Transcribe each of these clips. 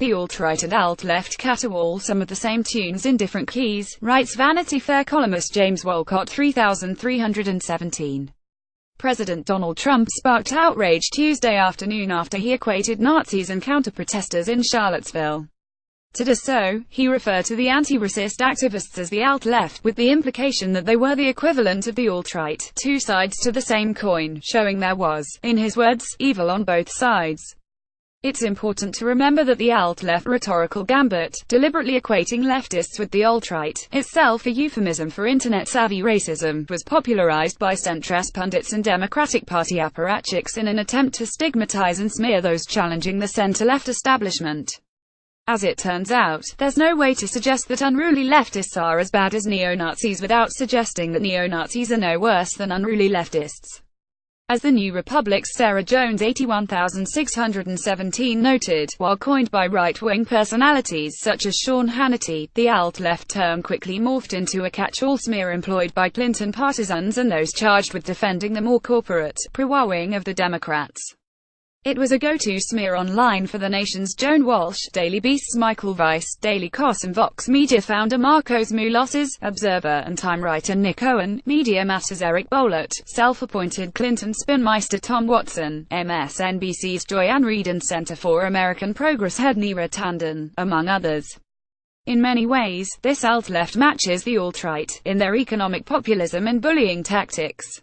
The alt-right and alt-left caterwaul some of the same tunes in different keys, writes Vanity Fair columnist James Wolcott 3317. President Donald Trump sparked outrage Tuesday afternoon after he equated Nazis and counter-protesters in Charlottesville. To do so, he referred to the anti-racist activists as the alt-left, with the implication that they were the equivalent of the alt-right, two sides to the same coin, showing there was, in his words, evil on both sides. It's important to remember that the alt-left rhetorical gambit, deliberately equating leftists with the alt-right, itself a euphemism for internet-savvy racism, was popularized by centrist pundits and Democratic Party apparatchiks in an attempt to stigmatize and smear those challenging the center-left establishment. As it turns out, there's no way to suggest that unruly leftists are as bad as neo-Nazis without suggesting that neo-Nazis are no worse than unruly leftists. As the New Republic's Sarah Jones 81617 noted, while coined by right-wing personalities such as Sean Hannity, the alt-left term quickly morphed into a catch-all smear employed by Clinton partisans and those charged with defending the more corporate, pro-war wing of the Democrats. It was a go-to smear online for The Nation's Joan Walsh, Daily Beast's Michael Weiss, Daily Kos and Vox Media founder Marcos Moulosses, Observer and Time writer Nick Owen, Media Matters Eric Boehlert, self-appointed Clinton spinmeister Tom Watson, MSNBC's Joy-Ann Reid and Center for American Progress head Neera Tanden, among others. In many ways, this alt-left matches the alt-right, in their economic populism and bullying tactics.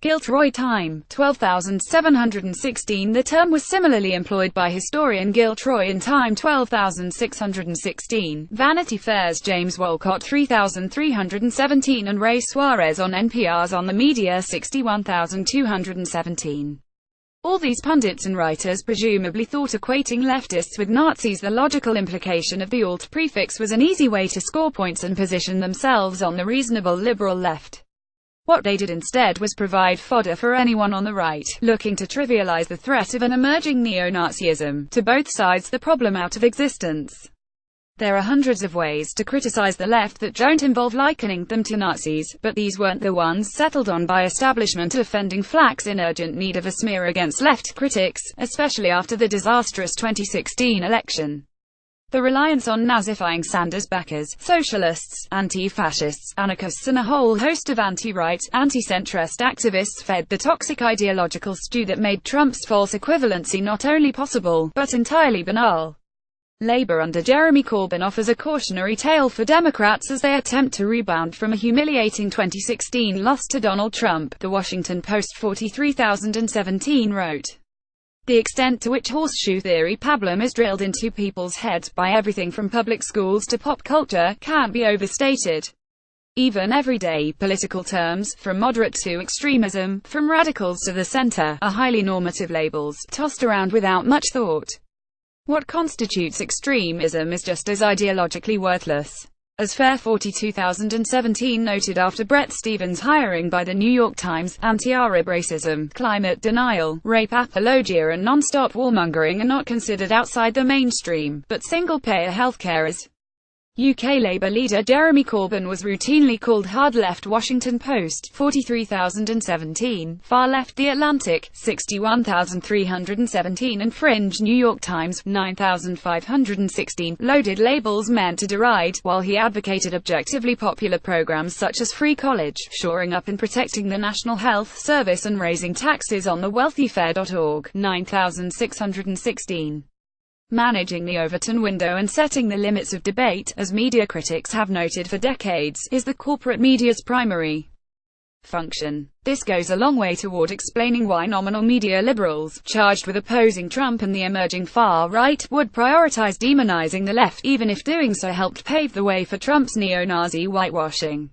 Giltroy Time, 12716. The term was similarly employed by historian Giltroy in Time 12616, Vanity Fair's James Wolcott 3317 and Ray Suarez on NPR's On the Media 61217. All these pundits and writers presumably thought equating leftists with Nazis, the logical implication of the alt prefix, was an easy way to score points and position themselves on the reasonable liberal left. What they did instead was provide fodder for anyone on the right, looking to trivialize the threat of an emerging neo-Nazism, to both sides the problem out of existence. There are hundreds of ways to criticize the left that don't involve likening them to Nazis, but these weren't the ones settled on by establishment defending flacks in urgent need of a smear against left critics, especially after the disastrous 2016 election. The reliance on Nazifying Sanders backers, socialists, anti-fascists, anarchists and a whole host of anti-right, anti-centrist activists fed the toxic ideological stew that made Trump's false equivalency not only possible, but entirely banal. Labor under Jeremy Corbyn offers a cautionary tale for Democrats as they attempt to rebound from a humiliating 2016 loss to Donald Trump, The Washington Post 43017 wrote. The extent to which horseshoe theory pablum is drilled into people's heads by everything from public schools to pop culture can't be overstated. Even everyday political terms, from moderate to extremism, from radicals to the center, are highly normative labels, tossed around without much thought. What constitutes extremism is just as ideologically worthless. As Fair 42017 noted after Bret Stephens' hiring by the New York Times, anti-Arab racism, climate denial, rape apologia and non-stop warmongering are not considered outside the mainstream, but single-payer healthcare is. UK Labour leader Jeremy Corbyn was routinely called hard-left. Washington Post, 43017, far-left The Atlantic, 61317 and Fringe New York Times, 9516, loaded labels meant to deride, while he advocated objectively popular programs such as free college, shoring up and protecting the National Health Service and raising taxes on the wealthy. Fair.org, 9616. Managing the Overton window and setting the limits of debate, as media critics have noted for decades, is the corporate media's primary function. This goes a long way toward explaining why nominal media liberals, charged with opposing Trump and the emerging far-right, would prioritize demonizing the left, even if doing so helped pave the way for Trump's neo-Nazi whitewashing.